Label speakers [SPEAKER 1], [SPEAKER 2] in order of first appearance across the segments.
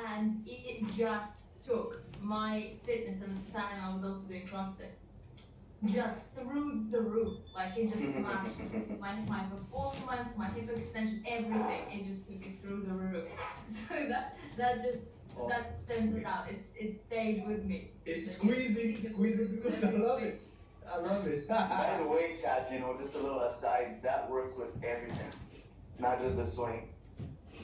[SPEAKER 1] and it just took my fitness, and at the time I was also doing CrossFit, just through the roof. Like it just smashed my performance, my hip extension, everything. It just took it through the roof. So that just that stands it out. It stayed with me.
[SPEAKER 2] It's squeezing because I love it. I love it.
[SPEAKER 3] By the way, Chad, just a little aside, that works with everything, not just the swing.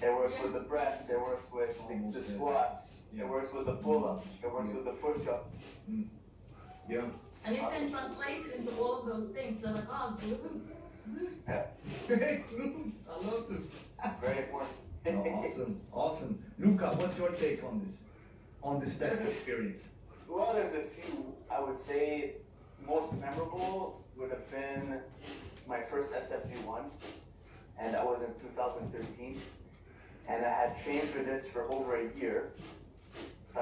[SPEAKER 3] It works with the press, it works with the squats, it works with the pull-up, it works with the push-up.
[SPEAKER 2] Yeah.
[SPEAKER 1] And it then translated into all of those things. So like, oh, glutes.
[SPEAKER 3] Yeah.
[SPEAKER 2] Glutes. I love them.
[SPEAKER 3] Very important.
[SPEAKER 2] Awesome. Luca, what's your take on this best experience?
[SPEAKER 3] Well, there's a few. I would say most memorable would have been my first SFG1, and that was in 2013. And I had trained for this for over a year,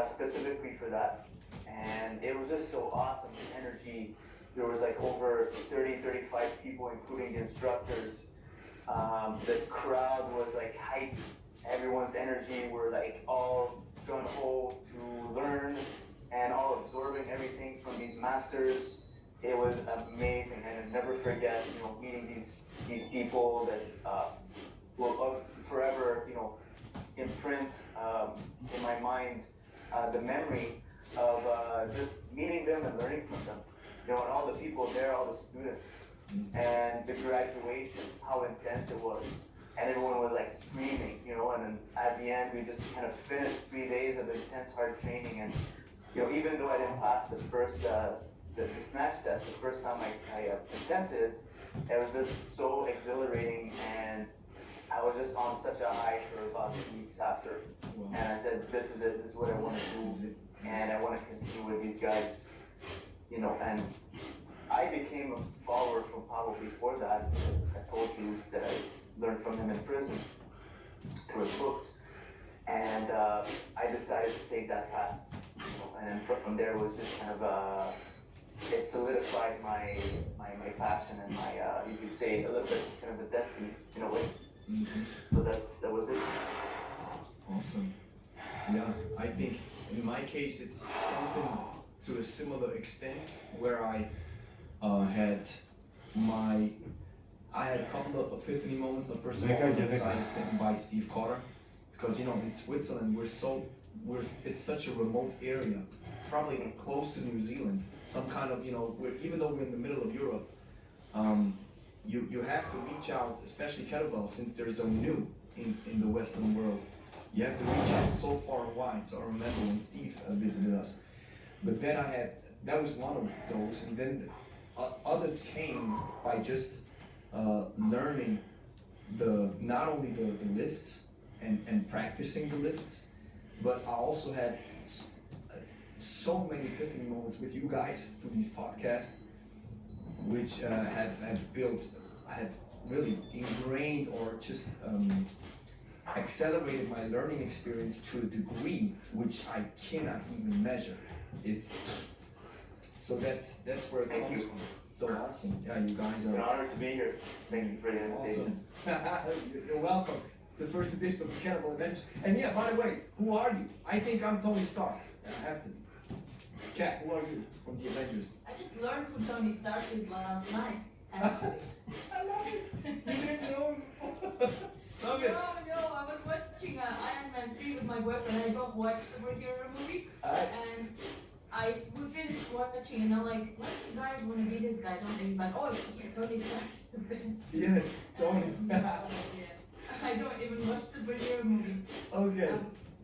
[SPEAKER 3] specifically for that. And it was just so awesome, the energy. There was like over 30, 35 people, including the instructors. The crowd was like hyped. Everyone's energy were like all gung-ho to learn and all absorbing everything from these masters. It was amazing, and I'll never forget, meeting these people that will forever, imprint in my mind the memory of just meeting them and learning from them. And all the people there, all the students, and the graduation, how intense it was. And everyone was like screaming, and then at the end we just kind of finished 3 days of intense hard training. And even though I didn't pass the first the snatch test the first time I attempted, it was just so exhilarating, and I was just on such a high for about 2 weeks after. Wow. And I said, this is it, this is what I want to do, and I want to continue with these guys, and I became a follower from Pablo before that. I told you that I learned from him in prison through his books, and I decided to take that path, and then from there was just kind of it solidified my passion and my you could say a little bit kind of a destiny in a way. So that was it.
[SPEAKER 2] Awesome. Yeah, I think in my case it's something to a similar extent where I had a couple of epiphany moments. The first of all, I decided to invite Steve Cotter because in Switzerland it's such a remote area, probably close to New Zealand. Some kind of even though we're in the middle of Europe, you have to reach out, especially kettlebell, since they're so new in the Western world. You have to reach out so far and wide. So I remember when Steve visited us. But then that was one of those, and then others came by just learning not only the lifts and practicing the lifts, but I also had so many epiphany moments with you guys through these podcasts, which have really ingrained or just accelerated my learning experience to a degree which I cannot even measure. That's where it comes from. So awesome. Yeah, you guys are.
[SPEAKER 3] It's an honor to be here. Thank you for the invitation.
[SPEAKER 2] Awesome. You're welcome. It's the first edition of the Cannibal Adventures. And yeah, by the way, who are you? I think I'm Tony Stark. I have to be. Kat, who are you from the Avengers?
[SPEAKER 1] I just learned who Tony Stark is last night, actually.
[SPEAKER 2] I love it. You didn't know him. Love it.
[SPEAKER 1] No, I was watching Iron Man 3 with my boyfriend. I don't watch superhero movies. And we finished watching, and I'm like, what do you guys want to be this guy? Don't they? He's like, oh yeah, Tony Stark is the best.
[SPEAKER 2] Yeah, Tony.
[SPEAKER 1] I don't even watch superhero movies.
[SPEAKER 2] Okay.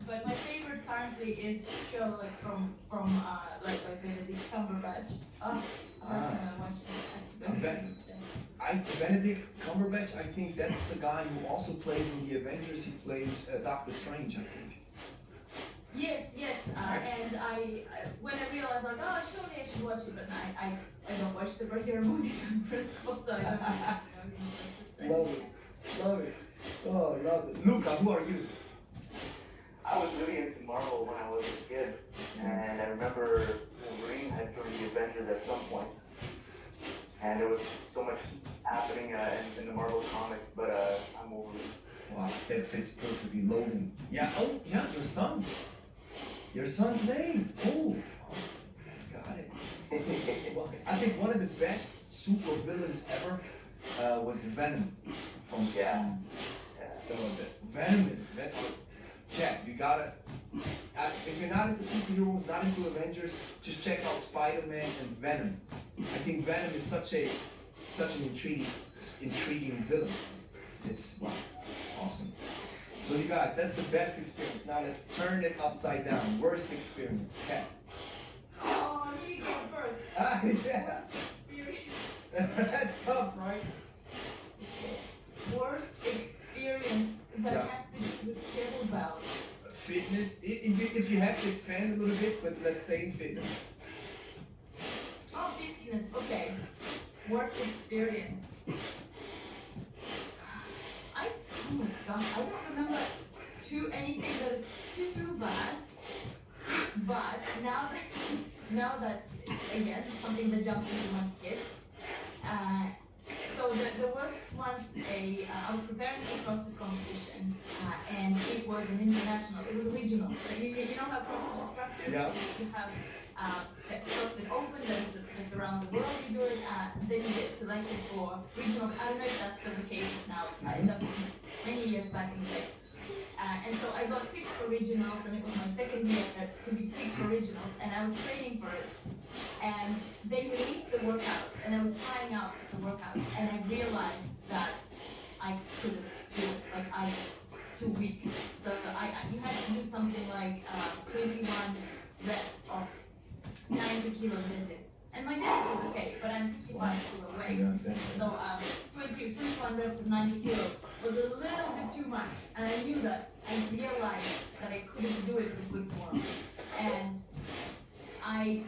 [SPEAKER 1] But my favorite currently is Sherlock from Benedict Cumberbatch. First time I watched it.
[SPEAKER 2] Benedict Cumberbatch, I think that's the guy who also plays in the Avengers. He plays Doctor Strange, I think.
[SPEAKER 1] Yes, and when I realized like, oh, surely I should watch it, but I don't watch superhero movies in principle, so I don't.
[SPEAKER 2] Love it. Oh, love it. Luca, who are you?
[SPEAKER 3] I was really into Marvel when I was a kid, and I remember Wolverine had joined the Avengers at some point, and there was so much happening in the Marvel comics, but I'm Wolverine.
[SPEAKER 2] Wow, that fits perfectly. Logan. Yeah. Oh, yeah. Your son. Your son's name. Oh, got it. Well, I think one of the best super villains ever was Venom from
[SPEAKER 3] Yeah.
[SPEAKER 2] So Venom is Chad, you gotta. If you're not into superheroes, not into Avengers, just check out Spider-Man and Venom. I think Venom is such an intriguing villain. It's wow, awesome. So you guys, that's the best experience. Now let's turn it upside down. Worst experience, Cat.
[SPEAKER 1] Oh, me go first.
[SPEAKER 2] Ah, yeah.
[SPEAKER 1] Worst experience.
[SPEAKER 2] That's tough, right?
[SPEAKER 1] Worst experience that
[SPEAKER 2] Yeah.
[SPEAKER 1] has to do with kettlebell.
[SPEAKER 2] Fitness, if you have to expand a little bit, but let's stay in fitness.
[SPEAKER 1] Oh, fitness. Okay. Worst experience. Oh my god, I don't remember anything that is too bad. But now that again something that jumps into my head. So there was once I was preparing for CrossFit competition, and it was an international. It was a regional. So you know how CrossFit is structured.
[SPEAKER 2] Yeah.
[SPEAKER 1] So you have CrossFit Open. There's just around the world you do it. Then you get selected for regionals. I don't know if that's still the case now. That was many years back in the day. And so I got picked for regionals, and it was my second year to be picked for regionals, and I was training for it. And they released the workout, and I was trying out the workout, and I realized that I couldn't do it. Like I was too weak. So you had to do something like 21 reps of 90 kilo deadlifts. And my deadlift was okay, but I'm 55 kilo weight.
[SPEAKER 2] Yeah, that's
[SPEAKER 1] So 21 reps of 90 kilo was a little bit too much, and I knew that. I realized that I couldn't do it with good form, and I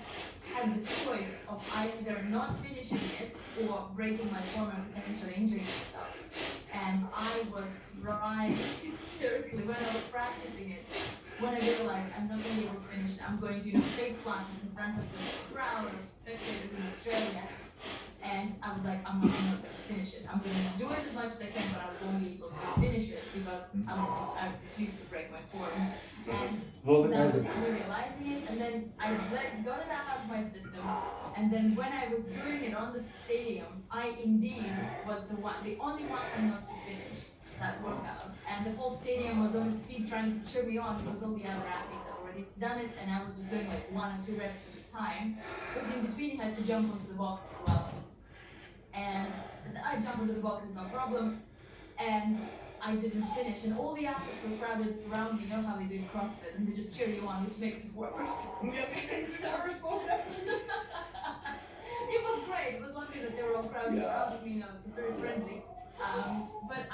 [SPEAKER 1] had this choice of either not finishing it or breaking my form and potentially injuring myself. And I was crying hysterically when I was practicing it. When I realized I'm not going to be able to finish it, I'm going to face plant in front of the crowd of spectators in Australia. And I was like, I'm not going to finish it. I'm going to do it as much as I can, but I won't be able to finish it because I refuse to break my form. And now I'm realizing it, and then I got it out of my system. And then when I was doing it on the stadium, I indeed was the only one not to finish that workout. And the whole stadium was on its feet trying to cheer me on because all the other athletes had already done it, and I was just doing like 1 or 2 reps at a time. Because in between, you had to jump onto the box as well. And I jumped into the box, is no problem. And I didn't finish. And all the athletes were crowded around me. You know how they do in CrossFit, and they just cheer you on, which makes it worse. It was great. It was lovely that they were all crowded around me. You know, it was very friendly. But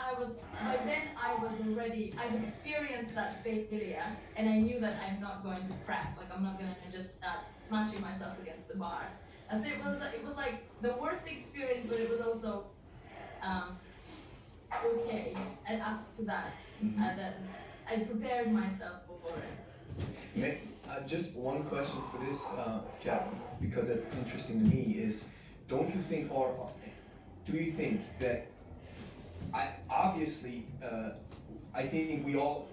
[SPEAKER 1] then I was already, I've experienced that failure, and I knew that I'm not going to crack. Like I'm not going to just start smashing myself against the bar. So it was like the worst experience, but it was also okay. And after that, I prepared myself for it.
[SPEAKER 2] Just one question for this, Cap, because it's interesting to me is, don't you think, or do you think that I think we all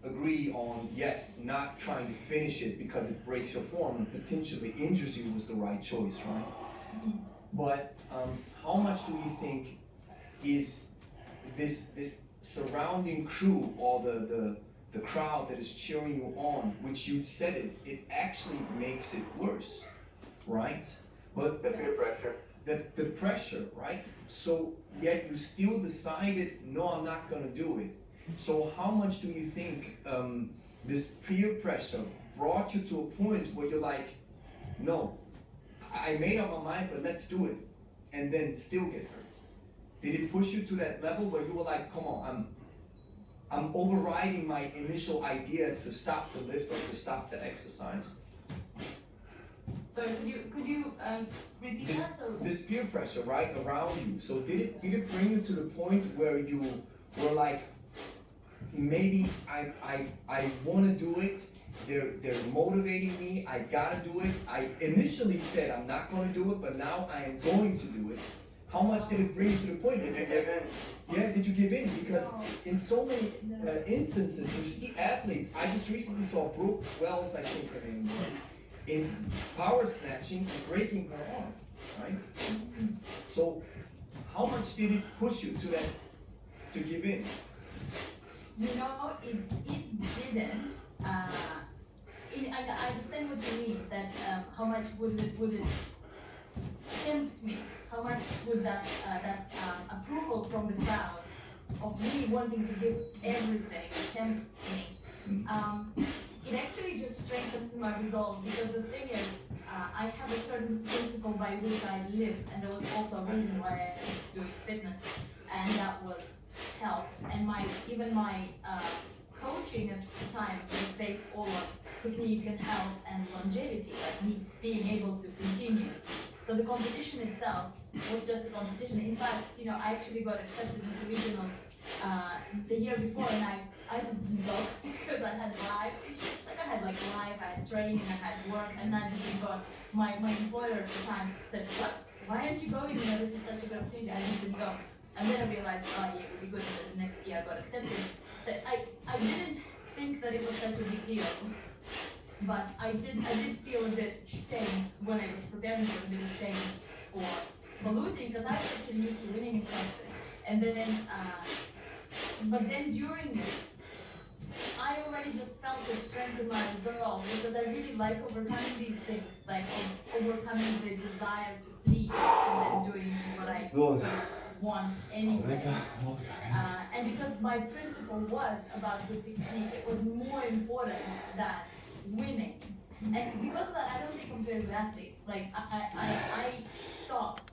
[SPEAKER 2] agree on, yes, not trying to finish it because it breaks your form and potentially injures you was the right choice, right?
[SPEAKER 1] Mm-hmm.
[SPEAKER 2] But how much do you think is this surrounding crew or the crowd that is cheering you on, which you said it actually makes it worse, right? But
[SPEAKER 3] The peer pressure.
[SPEAKER 2] the pressure, right? So yet you still decided, no, I'm not gonna do it. So how much do you think this peer pressure brought you to a point where you're like, no, I made up my mind, but let's do it, and then still get hurt? Did it push you to that level where you were like, come on, I'm overriding my initial idea to stop the lift or to stop the exercise?
[SPEAKER 1] So could you repeat that? So
[SPEAKER 2] This peer pressure, right, around you. So did it bring you to the point where you were like, maybe I want to do it. They're motivating me. I gotta do it. I initially said I'm not going to do it, but now I am going to do it. How much did it bring you to the point?
[SPEAKER 3] Did you
[SPEAKER 2] It's
[SPEAKER 3] give
[SPEAKER 2] like,
[SPEAKER 3] in?
[SPEAKER 2] yeah, did you give in? Because
[SPEAKER 1] No.
[SPEAKER 2] in so many
[SPEAKER 1] No.
[SPEAKER 2] instances, you see athletes. I just recently saw Brooke Wells, I think her name was, in power snatching and breaking her arm, right? So, how much did it push you to that, to give in?
[SPEAKER 1] You know, it didn't. I understand what you mean. That how much would it tempt me? How much would that approval from the crowd of me wanting to give everything tempt me? It actually just strengthened my resolve because the thing is, I have a certain principle by which I live, and there was also a reason why I was doing fitness, and that was health. And even my coaching at the time was based all on technique and health and longevity, like me being able to continue. So the competition itself was just a competition. In fact, I actually got accepted into regionals the year before, and I didn't go because I had life issues. Like I had life, I had training, I had work, and I didn't go. My employer at the time said, "What? Why aren't you going? This is such a good opportunity." I didn't go, and then I realized, oh yeah, it would be good. And the next year I got accepted. So I didn't think that it was such a big deal. But I did feel a bit shame when I was preparing for a bit of shame for losing because I was actually used to winning in CrossFit. And then, but then during it, I already just felt the strength in my resolve because I really like overcoming these things, like overcoming the desire to please and then doing what I want anyway. And because my principle was about the technique, it was more important than winning. And because of that, I don't think I'm a very good athlete. Like I stopped.